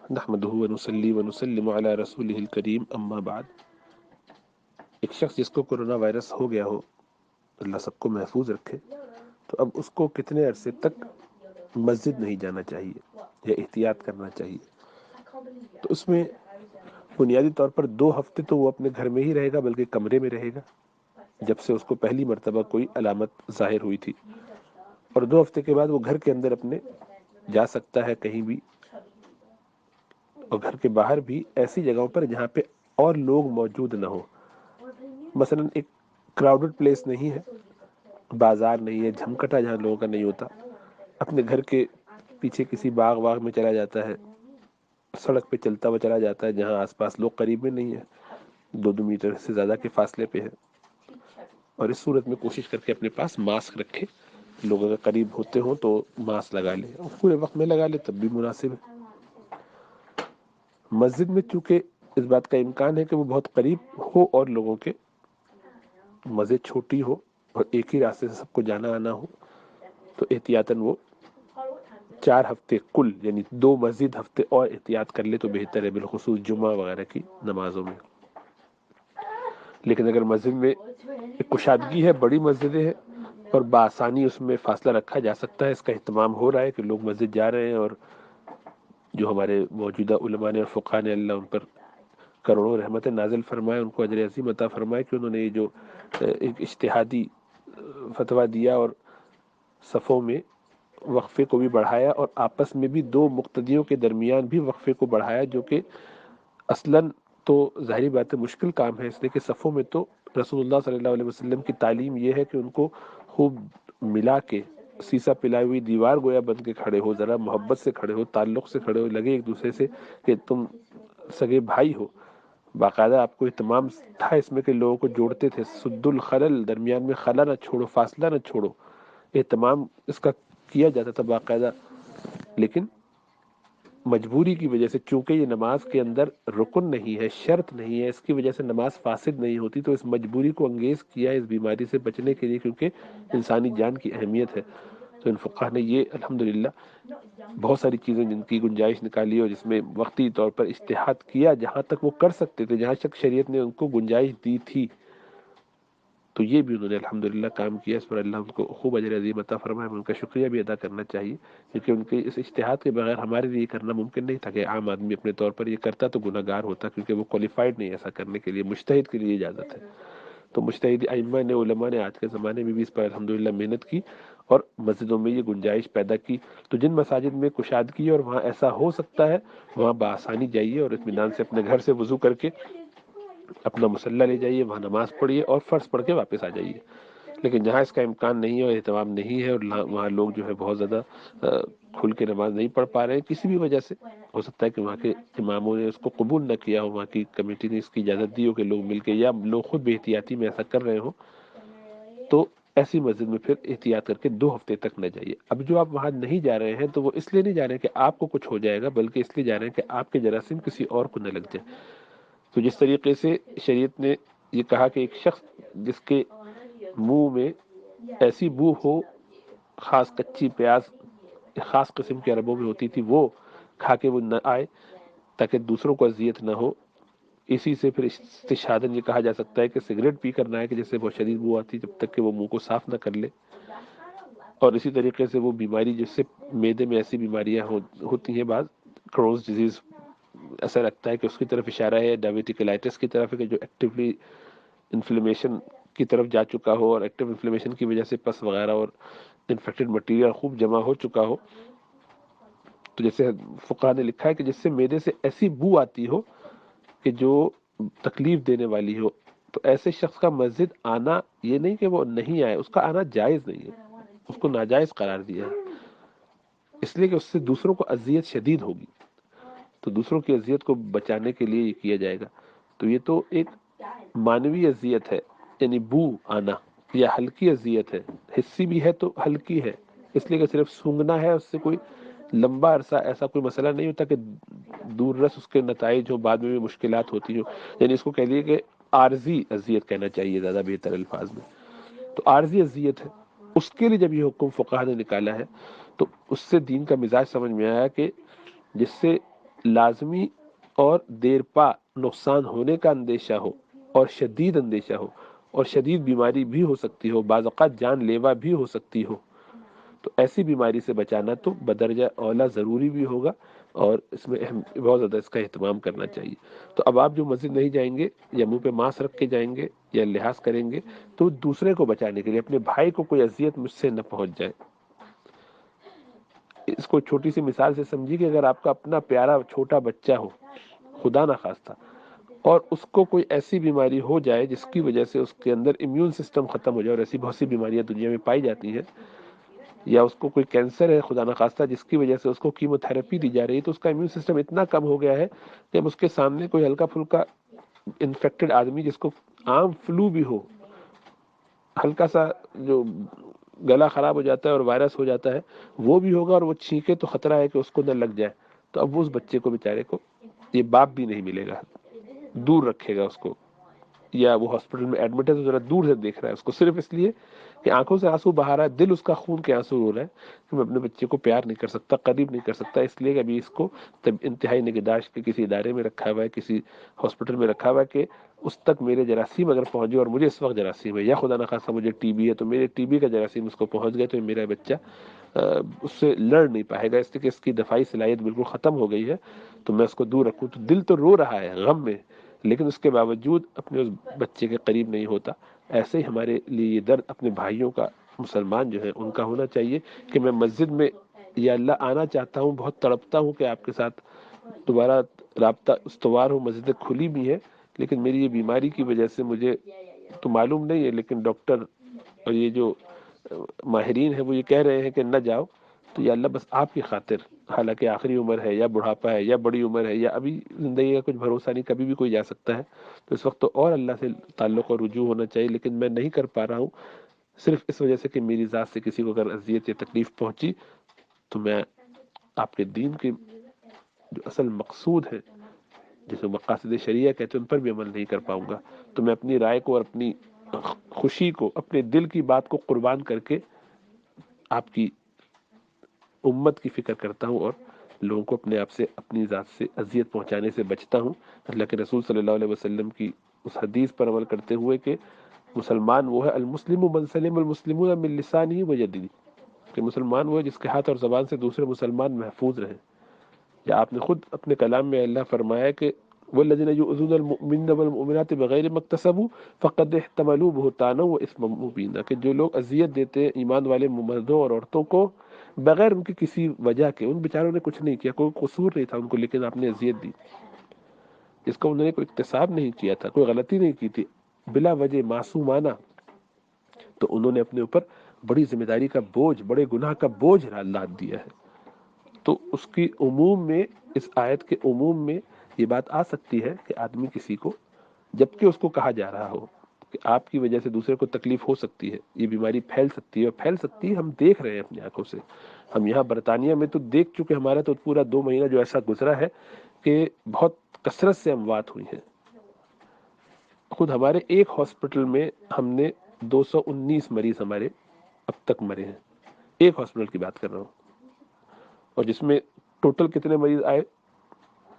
نحمدہ ونصلی ونسلم علی رسولہ الکریم اما بعد۔ ایک شخص جس کو کرونا وائرس ہو گیا ہو، اللہ سب کو محفوظ رکھے، تو اب اس کو کتنے عرصے تک مسجد نہیں جانا چاہیے یا احتیاط کرنا چاہیے؟ تو اس میں بنیادی طور پر 2 ہفتے تو وہ اپنے گھر میں ہی رہے گا، بلکہ کمرے میں رہے گا جب سے اس کو پہلی مرتبہ کوئی علامت ظاہر ہوئی تھی، اور 2 ہفتے کے بعد وہ گھر کے اندر اپنے جا سکتا ہے کہیں بھی، اور گھر کے باہر بھی ایسی جگہوں پر جہاں پہ اور لوگ موجود نہ ہو۔ مثلا ایک کراؤڈڈ پلیس نہیں ہے، بازار نہیں ہے جھمکٹا جہاں لوگوں کا نہیں ہوتا، اپنے گھر کے پیچھے کسی باغ میں چلا جاتا ہے، سڑک پہ چلتا ہوا چلا جاتا ہے جہاں آس پاس لوگ قریب میں نہیں ہے، 2 میٹر سے زیادہ کے فاصلے پہ ہے، اور اس صورت میں کوشش کر کے اپنے پاس ماسک رکھے، لوگ اگر قریب ہوتے ہوں تو ماسک لگا لے، اور پورے وقت میں لگا لے تب بھی مناسب ہے۔ مسجد میں چونکہ اس بات کا امکان ہے کہ وہ بہت قریب ہو اور لوگوں کے مسجد چھوٹی ہو اور ایک ہی راستے سے سب کو جانا آنا ہو، تو احتیاطاً وہ 4 ہفتے کل، یعنی 2 مزید ہفتے اور احتیاط کر لے تو بہتر ہے، بالخصوص جمعہ وغیرہ کی نمازوں میں۔ لیکن اگر مسجد میں ایک کشادگی ہے، بڑی مسجدیں ہیں اور بآسانی اس میں فاصلہ رکھا جا سکتا ہے، اس کا اہتمام ہو رہا ہے کہ لوگ مسجد جا رہے ہیں، اور جو ہمارے موجودہ علماء نے اور فقہاء نے، اللہ ان پر کروڑوں رحمت نازل فرمائے، ان کو اجر عظیم عطا فرمائے کہ انہوں نے یہ جو ایک اجتہادی فتویٰ دیا اور صفوں میں وقفے کو بھی بڑھایا، اور آپس میں بھی 2 مقتدیوں کے درمیان بھی وقفے کو بڑھایا، جو کہ اصلاً تو ظاہری بات ہے مشکل کام ہے، اس لیے کہ صفوں میں تو رسول اللہ صلی اللہ علیہ وسلم کی تعلیم یہ ہے کہ ان کو خوب ملا کے سیسا پلائی ہوئی دیوار گویا بن کے کھڑے ہو، ذرا محبت سے کھڑے ہو، تعلق سے کھڑے ہو، لگے ایک دوسرے سے کہ تم سگے بھائی ہو۔ باقاعدہ آپ کو اہتمام تھا اس میں کہ لوگوں کو جوڑتے تھے، سد الخلل، درمیان میں خلا نہ چھوڑو، فاصلہ نہ چھوڑو، اہتمام اس کا کیا جاتا تھا باقاعدہ۔ لیکن مجبوری کی وجہ سے، چونکہ یہ نماز کے اندر رکن نہیں ہے، شرط نہیں ہے، اس کی وجہ سے نماز فاسد نہیں ہوتی، تو اس مجبوری کو انگیز کیا اس بیماری سے بچنے کے لیے، کیونکہ انسانی جان کی اہمیت ہے۔ تو ان فقہ نے یہ الحمدللہ بہت ساری چیزیں جن کی گنجائش نکالی اور جس میں وقتی طور پر اجتہاد کیا جہاں تک وہ کر سکتے تھے، جہاں تک شریعت نے ان کو گنجائش دی تھی، تو یہ بھی انہوں نے الحمدللہ کام کیا۔ اس پر اللہ ان کو خوب اجر عظیم عطا فرمائے، ان کا شکریہ بھی ادا کرنا چاہیے، کیونکہ ان کے اس اجتہاد کے بغیر ہمارے لیے یہ کرنا ممکن نہیں تھا کہ عام آدمی اپنے طور پر یہ کرتا تو گناہ گار ہوتا، کیونکہ وہ کوالیفائڈ نہیں ایسا کرنے کے لیے، مجتہد کے لیے اجازت ہے۔ تو مجتہد ائمہ نے، علماء نے آج کے زمانے میں بھی اس پر الحمدللہ محنت کی اور مسجدوں میں یہ گنجائش پیدا کی۔ تو جن مساجد میں کشادگی ہے اور وہاں ایسا ہو سکتا ہے، وہاں بآسانی جائیے اور اطمینان سے اپنے گھر سے وضو کر کے اپنا مصلی لے جائیے، وہاں نماز پڑھیے اور فرض پڑھ کے واپس آ جائیے۔ لیکن جہاں اس کا امکان نہیں ہے اور اہتمام نہیں ہے اور وہاں لوگ جو ہے بہت زیادہ کھل کے نماز نہیں پڑھ پا رہے ہیں کسی بھی وجہ سے، ہو سکتا ہے کہ وہاں کے اماموں نے اس کو قبول نہ کیا ہو، وہاں کی کمیٹی نے اس کی اجازت دی ہو کہ لوگ مل کے، یا لوگ خود بے احتیاطی میں ایسا کر رہے ہوں، تو ایسی مسجد میں پھر احتیاط کر کے 2 ہفتے تک نہ جائیے۔ اب جو آپ وہاں نہیں جا رہے ہیں تو وہ اس لیے نہیں جا رہے ہیں کہ آپ کو کچھ ہو جائے گا، بلکہ اس لیے جا رہے ہیں کہ آپ کے جراثیم کسی اور کو نہ لگ جائے۔ تو جس طریقے سے شریعت نے یہ کہا کہ ایک شخص جس کے منہ میں ایسی بو ہو، خاص کچی پیاز خاص قسم کے عربوں میں ہوتی تھی، وہ کھا کے وہ نہ آئے تاکہ دوسروں کو اذیت نہ ہو۔ اسی سے پھر استشہاداً یہ کہا جا سکتا ہے کہ سگریٹ پی کرنا ہے کہ جس سے بہت شدید بو آتی جب تک کہ وہ منہ کو صاف نہ کر لے، اور اسی طریقے سے وہ بیماری جس سے معدے میں ایسی بیماریاں ہوتی ہیں بعض، کرونز ڈیزیز، ایسا لگتا ہے کہ اس کی طرف اشارہ ہے، ڈائبیٹیکلائٹس کی طرف ہے، کہ جو ایکٹیولی انفلیمیشن کی طرف جا چکا ہو اور ایکٹیو انفلیمیشن کی وجہ سے پس وغیرہ اور انفیکٹڈ مٹیریل خوب جمع ہو چکا ہو، تو جیسے فقہاء نے لکھا ہے کہ جس سے معدے سے ایسی بو آتی ہو کہ جو تکلیف دینے والی ہو، تو ایسے شخص کا مسجد آنا، یہ نہیں کہ وہ نہیں آئے، اس کا آنا جائز نہیں ہے، اس کو ناجائز قرار دیا ہے، اس لیے کہ اس سے دوسروں کو اذیت شدید ہوگی، تو دوسروں کی اذیت کو بچانے کے لیے یہ کیا جائے گا۔ تو یہ تو ایک مانوی اذیت ہے، یعنی بو آنا، یا ہلکی اذیت ہے، حسی بھی ہے تو ہلکی ہے، اس لیے کہ صرف سونگنا ہے، اس سے کوئی لمبا عرصہ ایسا کوئی مسئلہ نہیں ہوتا کہ دور رس اس کے نتائج ہو، بعد میں بھی مشکلات ہوتی ہو، یعنی اس کو کہہ لیے کہ عارضی اذیت کہنا چاہیے زیادہ بہتر الفاظ میں۔ تو عارضی اذیت ہے، اس کے لیے جب یہ حکم فقہاء نے نکالا ہے تو اس سے دین کا مزاج سمجھ میں آیا کہ جس سے لازمی اور دیر پا نقصان ہونے کا اندیشہ ہو اور شدید اندیشہ ہو اور شدید بیماری بھی ہو سکتی ہو، بعض اوقات جان لیوا بھی ہو سکتی ہو، تو ایسی بیماری سے بچانا تو بدرجہ اولا ضروری بھی ہوگا، اور اس میں بہت زیادہ اس کا اہتمام کرنا چاہیے۔ تو اب آپ جو مسجد نہیں جائیں گے یا منہ پہ ماسک رکھ کے جائیں گے یا لحاظ کریں گے، تو دوسرے کو بچانے کے لیے، اپنے بھائی کو کوئی اذیت مجھ سے نہ پہنچ جائے۔ اس کو چھوٹی سی مثال سے سمجھیے کہ اگر آپ کا اپنا پیارا چھوٹا بچہ ہو، خدا نہ خواستہ، اور اس کو کوئی ایسی بیماری ہو جائے جس کی وجہ سے اس کے اندر امیون سسٹم ختم ہو جائے، اور ایسی بہت سی بیماریاں دنیا میں پائی جاتی ہیں، یا اس کو کوئی کینسر ہے خدا نخواستہ جس کی وجہ سے اس کو کیمو تھراپی دی جا رہی ہے، تو اس کا امیون سسٹم اتنا کم ہو گیا ہے کہ اب اس کے سامنے کوئی ہلکا پھلکا انفیکٹڈ آدمی جس کو عام فلو بھی ہو، ہلکا سا جو گلا خراب ہو جاتا ہے اور وائرس ہو جاتا ہے وہ بھی ہوگا، اور وہ چھینکے تو خطرہ ہے کہ اس کو نہ لگ جائے، تو اب وہ اس بچے کو بیچارے کو یہ باپ بھی نہیں ملے گا، دور رکھے گا اس کو، یا وہ ہاسپٹل میں ایڈمٹ ہے تو ذرا دور سے دیکھ رہا ہے اس کو، صرف اس لیے کہ آنکھوں سے آنسو بہا رہا ہے، دل اس کا خون کے آنسو رو رہا ہے کہ میں اپنے بچے کو پیار نہیں کر سکتا، قریب نہیں کر سکتا، اس لیے کہ ابھی اس کو تب انتہائی نگہداشت کے کسی ادارے میں رکھا ہوا ہے، کسی ہاسپٹل میں رکھا ہوا ہے کہ اس تک میرے جراثیم اگر پہنچ جائے، اور مجھے اس وقت جراثیم ہے، یا خدا نخواستہ مجھے ٹی بی ہے، تو میرے ٹی بی کا جراثیم اس کو پہنچ گئے تو میرا بچہ اس سے لڑ نہیں پائے گا، اس لیے کہ اس کی دفاعی صلاحیت بالکل ختم ہو گئی ہے، تو میں اس کو دور رکھوں۔ تو دل تو رو رہا ہے غم میں، لیکن اس کے باوجود اپنے اس بچے کے قریب نہیں ہوتا۔ ایسے ہی ہمارے لیے یہ درد اپنے بھائیوں کا، مسلمان جو ہے ان کا ہونا چاہیے کہ میں مسجد میں یا اللہ آنا چاہتا ہوں، بہت تڑپتا ہوں کہ آپ کے ساتھ دوبارہ رابطہ استوار ہو، مسجدیں کھلی بھی ہیں، لیکن میری یہ بیماری کی وجہ سے مجھے تو معلوم نہیں ہے، لیکن ڈاکٹر اور یہ جو ماہرین ہیں وہ یہ کہہ رہے ہیں کہ نہ جاؤ، تو یا اللہ بس آپ کی خاطر، حالانکہ آخری عمر ہے یا بڑھاپا ہے یا بڑی عمر ہے یا ابھی زندگی کا کچھ بھروسہ نہیں، کبھی بھی کوئی جا سکتا ہے، تو اس وقت تو اور اللہ سے تعلق اور رجوع ہونا چاہیے، لیکن میں نہیں کر پا رہا ہوں، صرف اس وجہ سے کہ میری ذات سے کسی کو اگر اذیت یا تکلیف پہنچی تو میں آپ کے دین کے جو اصل مقصود ہے، جسے مقاصد شریعہ کہتے ہیں، ان پر بھی عمل نہیں کر پاؤں گا، تو میں اپنی رائے کو اور اپنی خوشی کو، اپنے دل کی بات کو قربان کر کے آپ کی امت کی فکر کرتا ہوں، اور لوگوں کو اپنے آپ سے، اپنی ذات سے اذیت پہنچانے سے بچتا ہوں، اللہ کے رسول صلی اللہ علیہ وسلم کی اس حدیث پر عمل کرتے ہوئے کہ مسلمان وہ ہے المسلم من سلم المسلمون من لسانه ویده، کہ مسلمان وہ ہے جس کے ہاتھ اور زبان سے دوسرے مسلمان محفوظ رہیں۔ یا آپ نے خود اپنے کلام میں اللہ فرمایا کہ والذین یؤذون المؤمنین والمؤمنات بغیر ما اکتسبوا فقد احتملوا بہتانا واثما مبینا، کہ جو لوگ اذیت دیتے ہیں ایمان والے مردوں اور عورتوں کو بغیر ان کی کسی وجہ کے، ان بیچاروں نے کچھ نہیں کیا، کوئی قصور نہیں تھا ان کو، لیکن آپ نے اذیت دی، جس کا انہوں نے کوئی اکتساب نہیں کیا تھا، کوئی غلطی نہیں کی تھی، بلا وجہ معصومانہ، تو انہوں نے اپنے اوپر بڑی ذمہ داری کا بوجھ، بڑے گناہ کا بوجھ لاد دیا ہے۔ تو اس کی عموم میں، اس آیت کے عموم میں یہ بات آ سکتی ہے کہ آدمی کسی کو، جبکہ اس کو کہا جا رہا ہو کہ آپ کی وجہ سے دوسرے کو تکلیف ہو سکتی ہے، یہ بیماری پھیل سکتی ہے، اور پھیل سکتی ہے، ہم دیکھ رہے ہیں اپنی آنکھوں سے، ہم یہاں برطانیہ میں تو دیکھ چکے، ہمارا تو پورا 2 مہینہ جو ایسا گزرا ہے کہ بہت کثرت سے اموات ہوئی ہیں۔ خود ہمارے ایک ہاسپٹل میں ہم نے 219 مریض ہمارے اب تک مرے ہیں، ایک ہاسپٹل کی بات کر رہا ہوں، اور جس میں ٹوٹل کتنے مریض آئے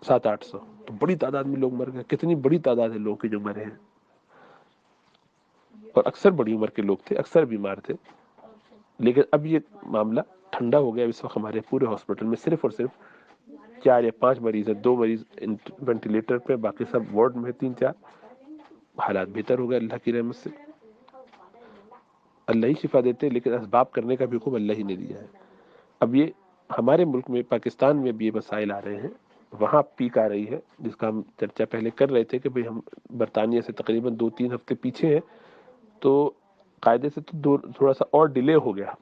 700-800، تو بڑی تعداد میں لوگ مر گئے، کتنی بڑی تعداد ہے لوگوں کے جو مرے ہیں، اور اکثر بڑی عمر کے لوگ تھے، اکثر بیمار تھے، لیکن اب یہ معاملہ ٹھنڈا ہو گیا، اس وقت ہمارے پورے ہاسپٹل میں صرف اور صرف 4 یا 5 مریض ہیں، 2 مریض وینٹیلیٹر پہ، باقی سب وارڈ میں 3-4، حالات بہتر ہو گئے اللہ کی رحمت سے، اللہ ہی شفا دیتے، لیکن اسباب کرنے کا بھی حکم اللہ ہی نے دیا ہے۔ اب یہ ہمارے ملک میں، پاکستان میں بھی یہ مسائل آ رہے ہیں، وہاں پیک آ رہی ہے، جس کا ہم چرچا پہلے کر رہے تھے کہ بھئی ہم برطانیہ سے تقریباً 2-3 ہفتے پیچھے ہیں، تو قاعدے سے تو تھوڑا سا اور ڈیلے ہو گیا،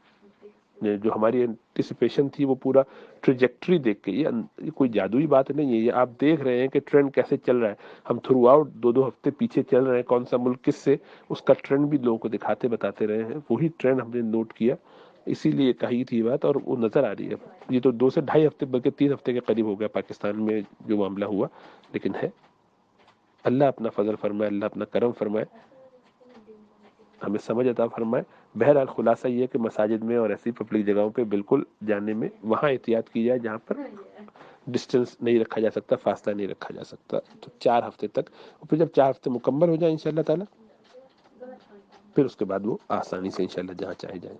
جو ہماری انٹیسپیشن تھی وہ پورا ٹریجیکٹری دیکھ کے، یہ کوئی جادوئی بات نہیں ہے، یہ آپ دیکھ رہے ہیں کہ ٹرینڈ کیسے چل رہا ہے، ہم تھرو آؤٹ 2 ہفتے پیچھے چل رہے ہیں، کون سا ملک کس سے، اس کا ٹرینڈ بھی لوگوں کو دکھاتے بتاتے رہے ہیں، وہی ٹرینڈ ہم نے نوٹ کیا، اسی لیے کہی تھی بات، اور وہ نظر آ رہی ہے، یہ تو 2 سے 2.5 ہفتے بلکہ 3 ہفتے کے قریب ہو گیا پاکستان میں جو معاملہ ہوا، لیکن ہے، اللہ اپنا فضل فرمائے، اللہ اپنا کرم فرمائے، ہمیں سمجھ عطا فرمائے۔ بہرحال خلاصہ یہ ہے کہ مساجد میں اور ایسی پبلک جگہوں پہ بالکل جانے میں وہاں احتیاط کی جائے جہاں پر ڈسٹینس نہیں رکھا جا سکتا، فاصلہ نہیں رکھا جا سکتا. تو 4 ہفتے تک، اور پھر جب 4 ہفتے مکمل ہو جائیں انشاءاللہ تعالیٰ، پھر اس کے بعد وہ آسانی سے انشاءاللہ جہاں چاہے جائیں.